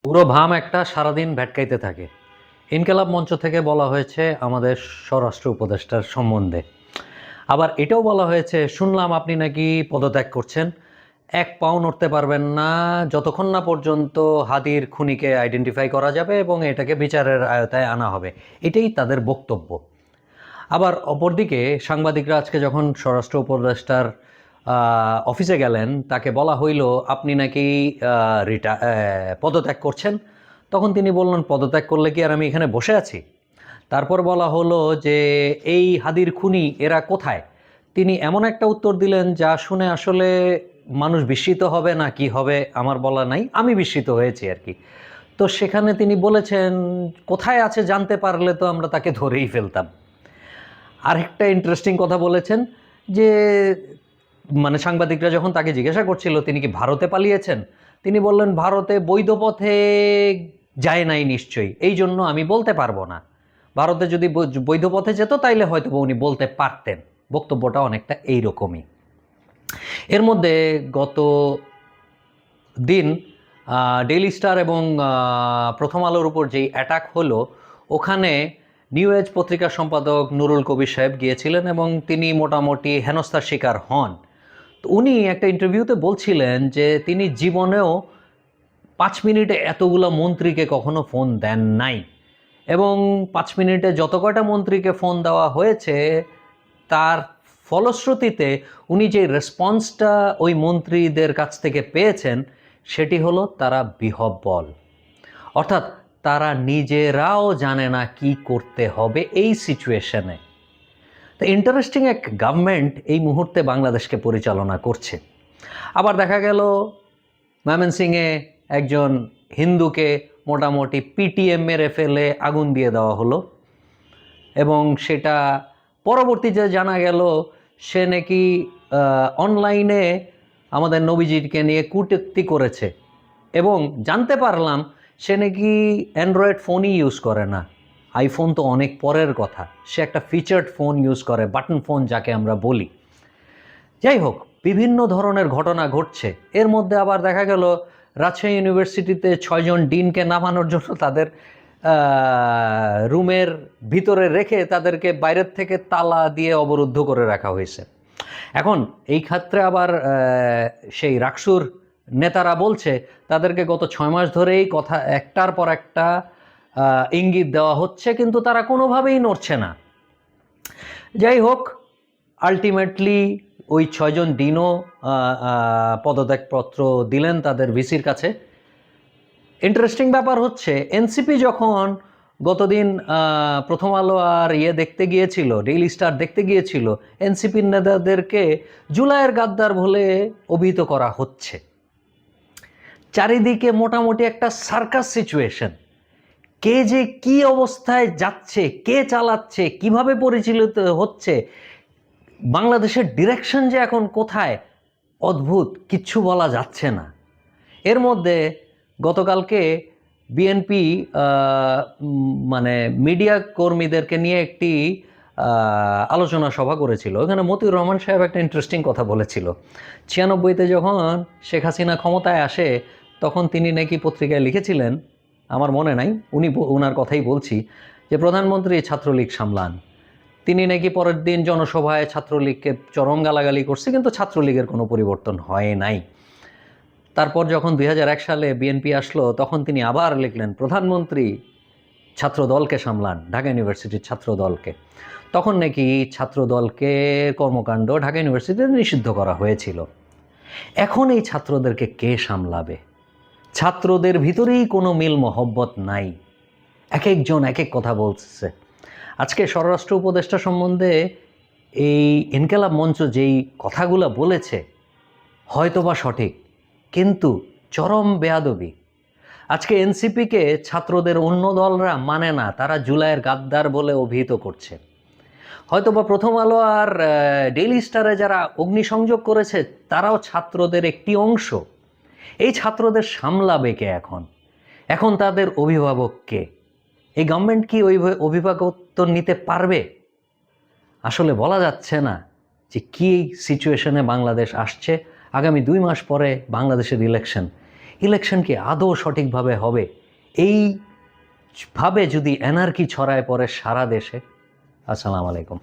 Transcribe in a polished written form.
পুরো ভাম একটা সারাদিন ভেটকাইতে থাকে। ইনকেলাব মঞ্চ থেকে বলা হয়েছে আমাদের স্বরাষ্ট্র উপদেষ্টার সম্বন্ধে। আবার এটাও বলা হয়েছে, শুনলাম আপনি নাকি পদত্যাগ করছেন। এক পাও নড়তে পারবেন না যতক্ষণ না পর্যন্ত হাদির খুনিকে আইডেন্টিফাই করা যাবে এবং এটাকে বিচারের আয়তায় আনা হবে। এটাই তাদের বক্তব্য। আবার অপরদিকে সাংবাদিকরা আজকে যখন স্বরাষ্ট্র উপদেষ্টার অফিসে গেলেন, তাকে বলা হইল আপনি নাকি পদত্যাগ করছেন। তখন তিনি বললেন, পদত্যাগ করলে কি আর আমি এখানে বসে আছি? তারপর বলা হলো যে এই হাদির খুনি এরা কোথায়? তিনি এমন একটা উত্তর দিলেন যা শুনে আসলে মানুষ বিস্মিত হবে না কি হবে আমার বলা নাই, আমি বিস্মিত হয়েছি আর কি। তো সেখানে তিনি বলেছেন, কোথায় আছে জানতে পারলে তো আমরা তাকে ধরেই ফেলতাম। আরেকটা ইন্টারেস্টিং কথা বলেছেন যে মানে সাংবাদিকরা যখন তাকে জিজ্ঞাসা করছিল তিনি কি ভারতে পালিয়েছেন, তিনি বললেন ভারতে বৈধ পথে যায় নাই নিশ্চয়ই, এই জন্য আমি বলতে পারবো না। ভারতে যদি বৈধ পথে যেত তাইলে হয়তো উনি বলতে পারতেন। বক্তব্যটা অনেকটা এইরকমই। এর মধ্যে গত দিন ডেইলি স্টার এবং প্রথম আলোর উপর যেই অ্যাটাক হলো, ওখানে নিউ এজ পত্রিকার সম্পাদক নুরুল কবির সাহেব গিয়েছিলেন এবং তিনি মোটামুটি হেনস্থার শিকার হন। তো উনি একটা ইন্টারভিউতে বলছিলেন যে তিনি জীবনেও 5 মিনিটে এতগুলো মন্ত্রীকে কখনো ফোন দেন নাই, এবং 5 মিনিটে যত কয়টা মন্ত্রীকে ফোন দেওয়া হয়েছে তার ফলশ্রুতিতে উনি যে রেসপন্সটা ওই মন্ত্রীদের কাছ থেকে পেয়েছেন সেটি হলো তারা বিহ্বল। অর্থাৎ তারা নিজেরাও জানে না কি করতে হবে এই সিচুয়েশনে। তো ইন্টারেস্টিং এক গভর্নমেন্ট এই মুহূর্তে বাংলাদেশকে পরিচালনা করছে। আবার দেখা গেল ময়মনসিংহে একজন হিন্দুকে মোটামুটি পিটিএম মেরে ফেলে আগুন দিয়ে দেওয়া হলো, এবং সেটা পরবর্তীতে জানা গেল সে নাকি অনলাইনে আমাদের নবীজিকে নিয়ে কটূক্তি করেছে, এবং জানতে পারলাম সে নাকি অ্যান্ড্রয়েড ফোনই ইউজ করে না। আইফোন তো অনেক পরের কথা, সে একটা ফিচার্ড ফোন ইউজ করে, বাটন ফোন যাকে আমরা বলি। যাই হোক, বিভিন্ন ধরনের ঘটনা ঘটছে। এর মধ্যে আবার দেখা গেল রাজশাহী ইউনিভার্সিটিতে 6জন ডিনকে নামানোর জন্য তাদের রুমের ভিতরে রেখে তাদেরকে বাইরের থেকে তালা দিয়ে অবরুদ্ধ করে রাখা হয়েছে। এখন এই ক্ষেত্রে আবার সেই রাকসুর নেতারা বলছে তাদেরকে গত 6 মাস ধরেই কথা একটার পর একটা ইঙ্গিত দেওয়া হচ্ছে, কিন্তু তারা কোনোভাবেই নড়ছে না। যাই হোক, আলটিমেটলি ওই 6জন ডিনও পদত্যাগপত্র দিলেন তাদের ভিসির কাছে। ইন্টারেস্টিং ব্যাপার হচ্ছে এনসিপি যখন গতদিন প্রথম আলো আর দেখতে গিয়েছিল, ডেইলি স্টার দেখতে গিয়েছিল, এনসিপির নেতাদেরকে জুলাইয়ের গাদ্দার বলে অভিহিত করা হচ্ছে। চারিদিকে মোটামুটি একটা সার্কাস সিচুয়েশন। কে যে কি অবস্থায় যাচ্ছে, কে চালাচ্ছে, কিভাবে পরিচালিত হচ্ছে, বাংলাদেশের ডিরেকশন যে এখন কোথায়, অদ্ভুত, কিচ্ছু বলা যাচ্ছে না। এর মধ্যে গতকালকে বিএনপি মানে মিডিয়া কর্মীদেরকে নিয়ে একটি আলোচনা সভা করেছিল। ওখানে মতিউর রহমান সাহেব একটা ইন্টারেস্টিং কথা বলেছিল। 96তে যখন শেখ হাসিনা ক্ষমতায় আসে তখন তিনি নাকি পত্রিকায় লিখেছিলেন, আমার মনে নাই, ওনার কথাই বলছি, যে প্রধানমন্ত্রী ছাত্রলীগ সামলান। তিনি নাকি পরের দিন জনসভায় ছাত্রলীগকে চরম গালাগালি করছে, কিন্তু ছাত্রলীগের কোনো পরিবর্তন হয় নাই। তারপর যখন 2001 সালে বিএনপি আসলো তখন তিনি আবার লিখলেন, প্রধানমন্ত্রী ছাত্রদলকে সামলান, ঢাকা ইউনিভার্সিটির ছাত্রদলকে। তখন নাকি ছাত্রদলকে কর্মকাণ্ড ঢাকা ইউনিভার্সিটিতে নিষিদ্ধ করা হয়েছিল। এখন এই ছাত্রদেরকে কে সামলাবে? ছাত্রদের ভিতরেই কোনো মিল মহব্বত নাই, এক একজন এক এক কথা বলছে। আজকে স্বরাষ্ট্র উপদেষ্টা সম্বন্ধে এই ইনকেলাব মঞ্চ যেই কথাগুলো বলেছে হয়তোবা সঠিক, কিন্তু চরম বেয়াদবি। আজকে এনসিপিকে ছাত্রদের অন্য দলরা মানে না, তারা জুলাইয়ের গাদ্দার বলে অভিহিত করছে। হয়তোবা প্রথম আলো আর ডেইলি স্টারে যারা অগ্নিসংযোগ করেছে তারাও ছাত্রদের একটি অংশ। এই ছাত্রদের সামলাবে কে এখন? এখন তাদের অভিভাবক কে? এই গভর্নমেন্ট কি ওই অভিভাবকত্ব নিতে পারবে? আসলে বলা যাচ্ছে না যে কী সিচুয়েশনে বাংলাদেশ আসছে। আগামী 2 মাস পরে বাংলাদেশের ইলেকশন। ইলেকশন কি আদৌ সঠিকভাবে হবে? এইভাবে যদি অ্যানার্কি ছড়ায় পড়ে সারা দেশে। আসসালামু আলাইকুম।